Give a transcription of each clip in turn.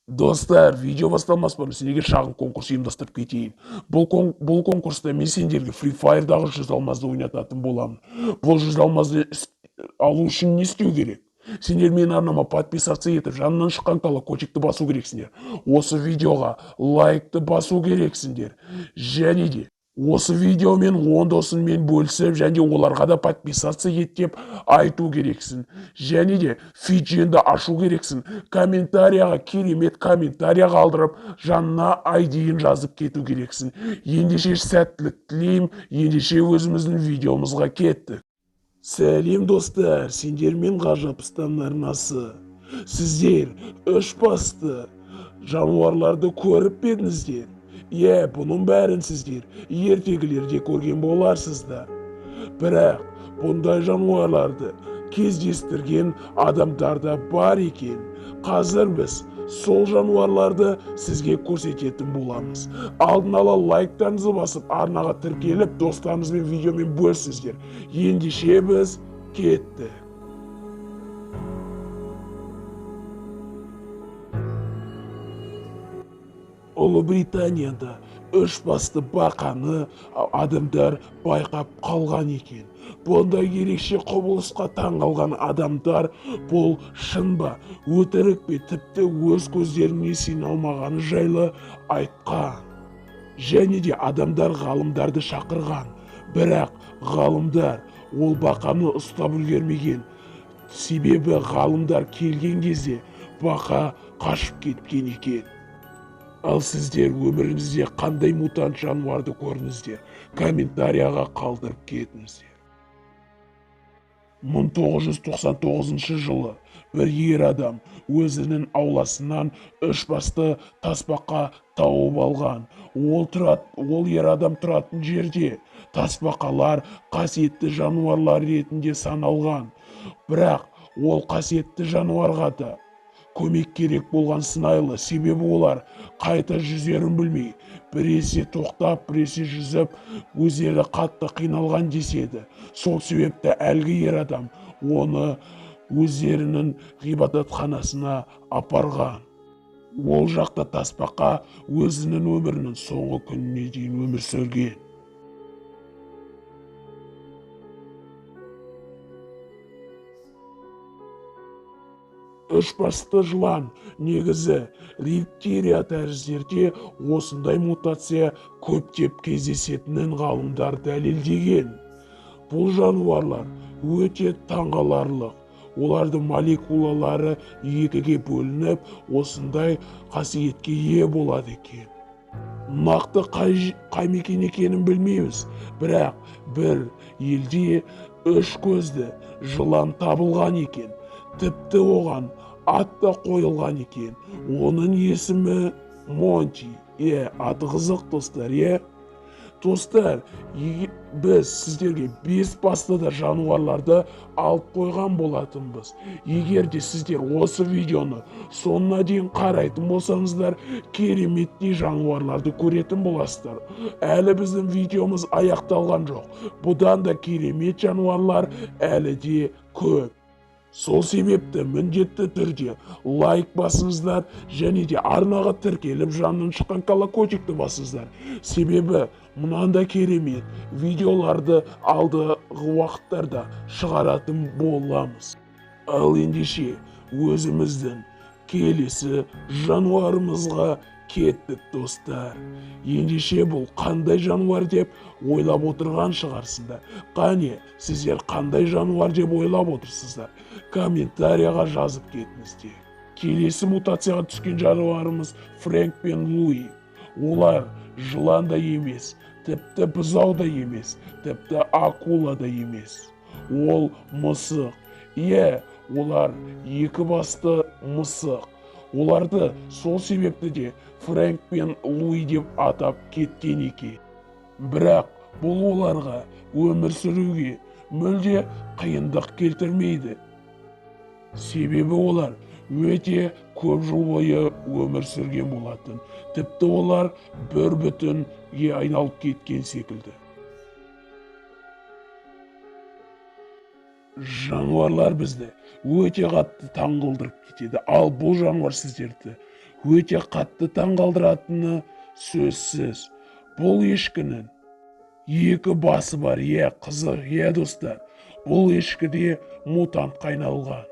Достар, видео басталмас бұрын сендерге шағын конкурс ұйымдастырып кетейін. Бұл конкурста мен сендерге Free Fire'дағы 100 алмазды ойнататын боламын. Бұл 100 алмазды алу үшін не істеу керек? Сендер менің арнама подписаться етіп, жанынан шыққан колокольчикті басу керексіңдер. Осы видеоға лайкты басу керексіңдер. Және де осы видеомен 10 досыңмен бөлісіп, және оларға да подписаться ет деп айту керексің. Және де фидженді ашу керексің. Комментарияға, керемет комментария қалдырып, жанына айдиын жазып кету керексің. Ендеше сәттілік тілеймін, ендеше өзіміздің видеомызға кеттік. Сәлем достар, сендермен ғажапстан арнасы. Сіздер үш басты жануарларды көріп пе едіңіздер? Бұның бәрін сіздер ертегілерде көрген боларсыздар. Бірақ бұндай жануарларды кездестірген адамдарда бар екен. Қазір біз сол жануарларды сізге көрсететін боламыз. Алдын ала лайктарыңызды басып, арнаға тіркеліп, достарыңызбен видеомен бөлісіңіздер. Ендеше біз кеттік. Ұлыбританияда үш басты бақаны адамдар байқап қалған екен. Бұндай ерекше құбылысқа таңғалған адамдар бұл шын ба, өтірік пе, тіпті өз көздеріне сене алмағаны жайлы айтқан. Және де адамдар ғалымдарды шақырған. Бірақ ғалымдар ол бақаны ұстап үлгермеген. Себебі ғалымдар келген кезде бақа қашып кеткен екен. Ал сіздер өміріңізде қандай мутант жануарды көрдіңіздер? Комментарияға қалдырып кетіңіздер. 1999 жылы бір ер адам өзінің ауласынан үш басты тасбақа тауып алған. Ол ер адам тұратын жерде тасбақалар қасиетті жануарлар ретінде саналған. Бірақ ол қасиетті жануарға да көмек керек болған сыңайлы, себебі олар қайта жүзерін білмей, біресе тоқтап, біресе жүзіп, өздері қатты қиналған деседі. Сол себепті әлгі ер адам оны өздерінің ғибадатханасына апарған. Ол жақта тасбақа өзінің өмірінің соңғы күніне дейін өмір сүрген. Үш басты жылан негізі рептилия тәріздерде осындай мутация көптеп кездесетінін ғалымдар дәлелдеген. Бұл жануарлар өте таңғаларлық. Олардың молекулалары екіге бөлініп, осындай қасиетке ие болады екен. Нақты қай мекен екенін білмейміз, бірақ бір елде үш көзді жылан табылған екен. Тіпті оған ат та қойылған екен. Оның есімі Монти. Аты қызық достар, Достар, біз сіздерге 5 басты да жануарларды алып қойған болатынбыз. Егер де сіздер осы видеоны соңына дейін қарайтын болсаңыздар, кереметтей жануарларды көретін боласыздар. Әлі біздің видеомыз аяқталған жоқ. Бұдан да керемет жануарлар әлі де көп. Сол себепті міндетті түрде лайк басыңыздар, және де арнаға тіркеліп жанынан шыққан колокольчикті басыңыздар. Себебі мұнанда керемет видеоларды алдағы уақыттарда шығаратын боламыз. Ал ендеше өзіміздің келесі жануарымызға кеттік достар. Ендеше бұл қандай жануар деп ойлап отырған шығарсыңдар. Қане, сіздер қандай жануар деп ойлап отырсыздар? Комментарияға жазып кетіңіздер. Келесі мутацияға түскен жануарымыз Фрэнк пен Луи. Олар жылан да емес, тіпті бұзау да емес, тіпті акула да емес. Ол мысық. Олар екі басты мысық. Оларды сол себепті де Фрэнк пен Луи деп атап кеткен екен. Бірақ бұл оларға өмір сүруге мүлде қиындық келтірмейді. Себебі олар өте көп жыл бойы өмір сүрген болатын. Тіпті олар бір бүтінге айналып кеткен секілді. Жануарлар бізді өте қатты таңғалдырып кетеді. Ал бұл жануар сіздерді өте қатты таңғалдыратыны сөзсіз. Бұл ешкінің екі басы бар. Қызық, достар. Бұл ешкіде мутантқа айналған.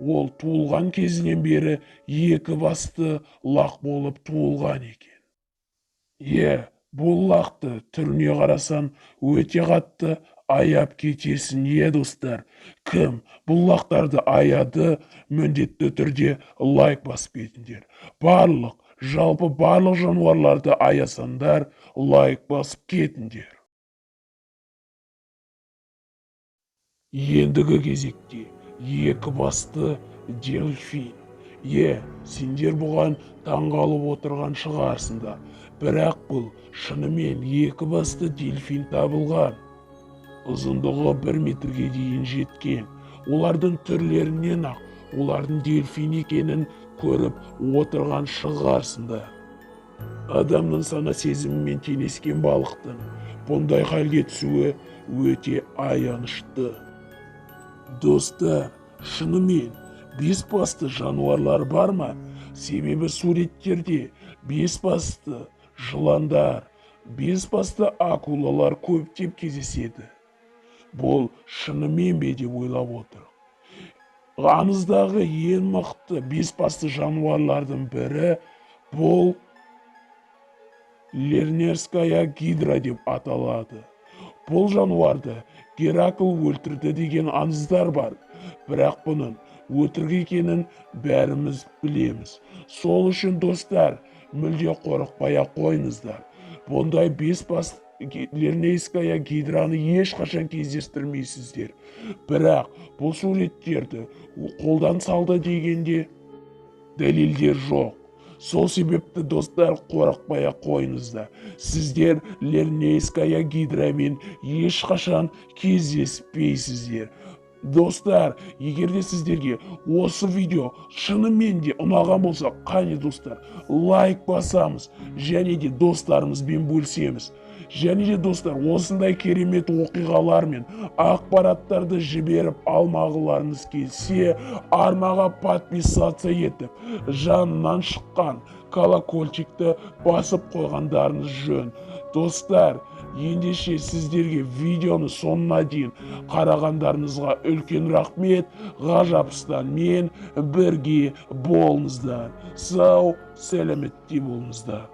Ол туылған кезінен бері екі басты лақ болып туылған екен. Бұл лақты түріне қарасан өте қатты аяп кетесің, достар. Кім бұл лақтарды аяды, міндетті түрде лайк басып кетіңдер. Жалпы барлық жануарларды аясандар, лайк басып кетіңдер. Ендігі кезекте екі басты дельфин. Сендер бұған таңғалып отырған шығарсыңдар. Бірақ бұл шынымен екі басты дельфин табылған. Ұзындығы 1 метрге дейін жеткен. Олардың түрлерінен ақ олардың дельфин екенін көріп отырған шығарсыңдар. Адамның сана сезімімен теңескен балықтың бұндай халге түсуі өте аянышты. Достар, шынымен бес басты жануарлар бар ма? Себебі суреттерде бес басты жыландар, бес басты акулалар көптеп кездеседі. Бұл шынымен бе деп ойлап отыр. Аңыздағы ең мықты бес басты жануарлардың бірі бұл Лернерская гидра деп аталады. Бұл жануарды Геракл өлтірді деген аңыздар бар. Бірақ бұның өтірік екенін бәріміз білеміз. Сол үшін достар, мүлде қорықпай-ақ қойыңыздар. Бұндай бес басты Лернерская гидраны ешқашан кездестірмейсіздер. Бірақ бұл суреттерді қолдан салды дегенде дәлелдер жоқ. Сол себепті достар, қорықпай-ақ қойыңыздар. Сіздер Лернерская гидрамен ешқашан кездеспейсіздер. Достар, егерде сіздерге осы видео шынымен де ұнаған болса, қане достар, лайк басамыз, және де достарымызбен бөлсеміз. Және де достар, осындай керемет оқиғалар мен ақпараттарды жіберіп алмағыларыңыз келсе, арнаға подписаться етіп, жанынан шыққан колокольчикті басып қойғандарыңыз жөн. Достар, ендеше сіздерге видеоны соңына дейін қарағандарыңызға үлкен рахмет. Ғажапстанмен бірге болыңыздар. Сау, сәлеметте болыңыздар.